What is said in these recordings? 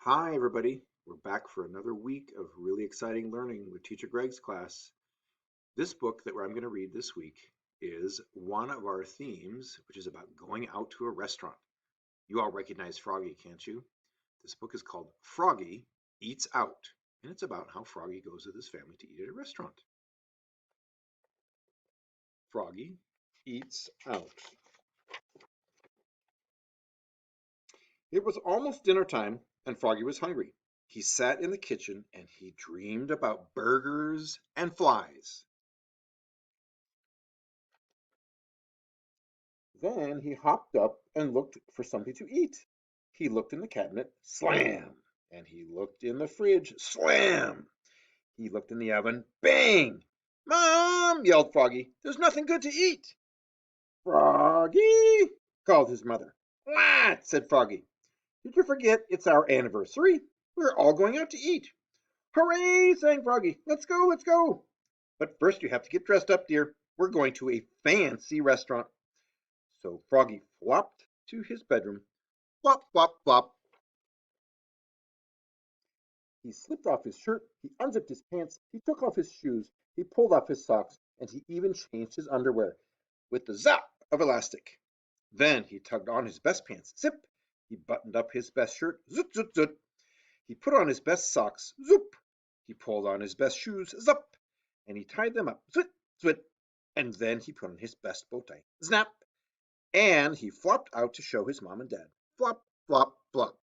Hi, everybody. We're back for another week of really exciting learning with Teacher Greg's class. This book that I'm going to read this week is one of our themes, which is about going out to a restaurant. You all recognize Froggy, can't you? This book is called Froggy Eats Out, and it's about how Froggy goes with his family to eat at a restaurant. Froggy Eats Out. It was almost dinner time, and Froggy was hungry. He sat in the kitchen and he dreamed about burgers and flies. Then he hopped up and looked for something to eat. He looked in the cabinet, slam! And he looked in the fridge, slam! He looked in the oven, bang! Mom! Yelled Froggy. There's nothing good to eat. Froggy! Called his mother. What? Said Froggy. Did you forget it's our anniversary? We're all going out to eat. Hooray! Sang Froggy. Let's go, let's go. But first you have to get dressed up, dear. We're going to a fancy restaurant. So Froggy flopped to his bedroom. Flop, flop, flop. He slipped off his shirt, he unzipped his pants, he took off his shoes, he pulled off his socks, and he even changed his underwear with the zap of elastic. Then he tugged on his best pants, zip. He buttoned up his best shirt, zut, zut, zut. He put on his best socks, zoop. He pulled on his best shoes, zup. And he tied them up, zwit, zwit. And then he put on his best bow tie, snap. And he flopped out to show his mom and dad. Flop, flop, flop.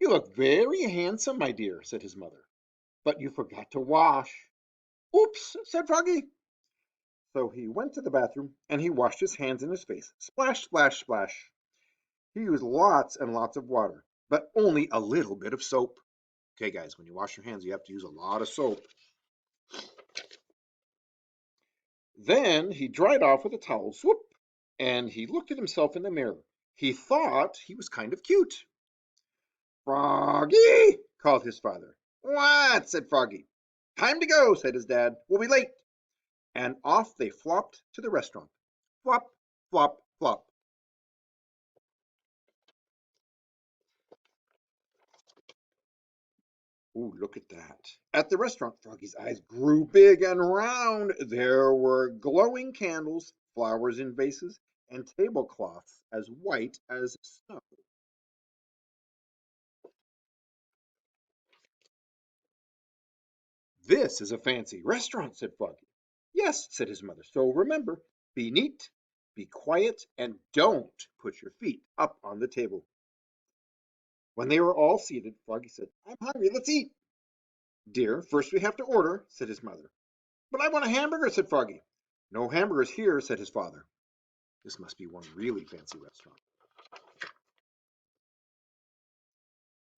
You look very handsome, my dear, said his mother. But you forgot to wash. Oops, said Froggy. So he went to the bathroom and he washed his hands and his face. Splash, splash, splash. He used lots and lots of water, but only a little bit of soap. Okay, guys, when you wash your hands, you have to use a lot of soap. Then he dried off with a towel, swoop, and he looked at himself in the mirror. He thought he was kind of cute. Froggy, called his father. What? Said Froggy. Time to go, said his dad. We'll be late. And off they flopped to the restaurant. Flop, flop, flop. Ooh, look at that. At the restaurant, Froggy's eyes grew big and round. There were glowing candles, flowers in vases, and tablecloths as white as snow. This is a fancy restaurant, said Froggy. Yes, said his mother. So remember, be neat, be quiet, and don't put your feet up on the table. When they were all seated, Froggy said, I'm hungry, let's eat. Dear, first we have to order, said his mother. But I want a hamburger, said Froggy. No hamburgers here, said his father. This must be one really fancy restaurant.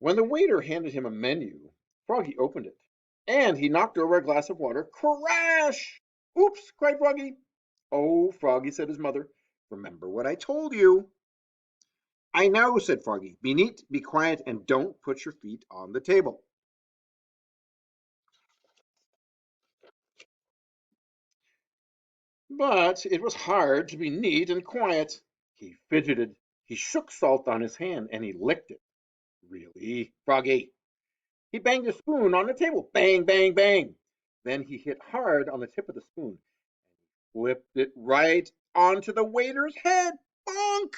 When the waiter handed him a menu, Froggy opened it, and he knocked over a glass of water. Crash! Oops, cried Froggy. Oh, Froggy, said his mother, remember what I told you. I know, said Froggy. Be neat, be quiet, and don't put your feet on the table. But it was hard to be neat and quiet. He fidgeted, he shook salt on his hand, and he licked it. Really, Froggy? He banged a spoon on the table. Bang, bang, bang. Then he hit hard on the tip of the spoon and flipped it right onto the waiter's head. Bonk!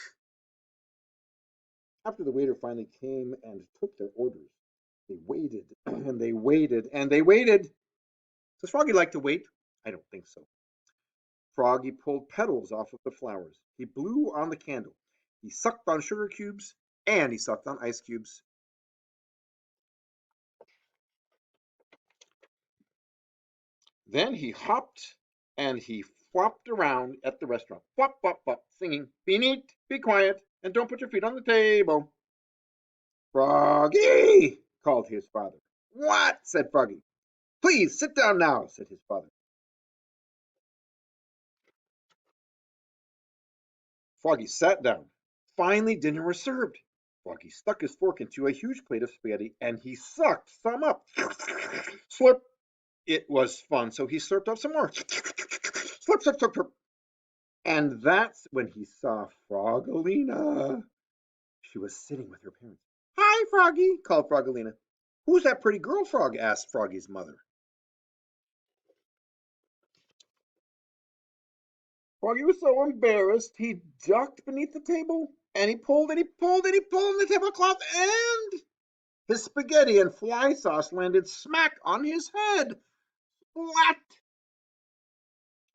After the waiter finally came and took their orders, they waited and they waited and they waited. Does Froggy like to wait? I don't think so. Froggy pulled petals off of the flowers. He blew on the candle. He sucked on sugar cubes and he sucked on ice cubes. Then he hopped and he flopped around at the restaurant. Flop, flop, flop, singing, be neat, be quiet, and don't put your feet on the table. Froggy, called his father. What? Said Froggy. Please sit down now, said his father. Froggy sat down. Finally, dinner was served. Froggy stuck his fork into a huge plate of spaghetti and he sucked some up. Slurp. It was fun, so he slurped up some more. Slurp, slurp, slurp, slurp. And that's when he saw Froggalina. She was sitting with her parents. "Hi, Froggy," called Froggalina. "Who's that pretty girl, Frog?" asked Froggy's mother. Froggy was so embarrassed he ducked beneath the table, and he pulled and he pulled and he pulled on the tablecloth, and his spaghetti and fly sauce landed smack on his head. Splat!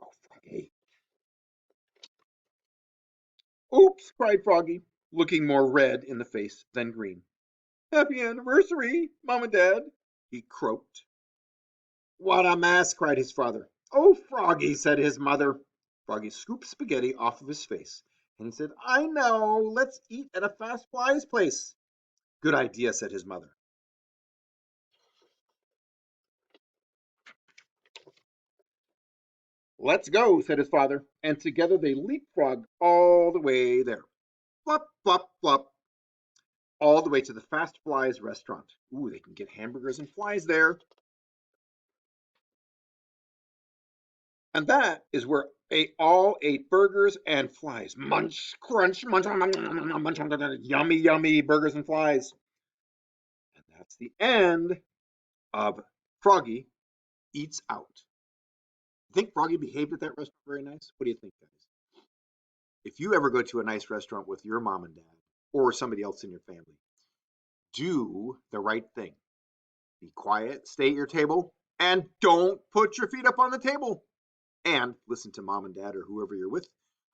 Oh, Froggy. "Oops," cried Froggy, looking more red in the face than green. "Happy anniversary, Mom and Dad," he croaked. "What a mess!" cried his father. "Oh, Froggy," said his mother. Froggy scooped spaghetti off of his face, and he said, "I know, let's eat at a fast fly's place." "Good idea," said his mother. "Let's go," said his father, and together they leapfrogged all the way there. Flop, flop, flop, all the way to the Fast Flies restaurant. Ooh, they can get hamburgers and flies there. And that is where they all ate burgers and flies. Munch, crunch, munch, munch, munch, munch, yummy, yummy burgers and flies. And that's the end of Froggy Eats Out. You think Froggy behaved at that restaurant very nice? What do you think, guys? If you ever go to a nice restaurant with your mom and dad or somebody else in your family, do the right thing. Be quiet, stay at your table, and don't put your feet up on the table. And listen to mom and dad or whoever you're with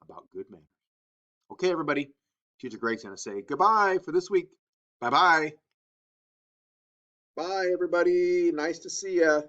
about good manners. Okay, everybody. Teacher Greg's going to say goodbye for this week. Bye-bye. Bye, everybody. Nice to see ya.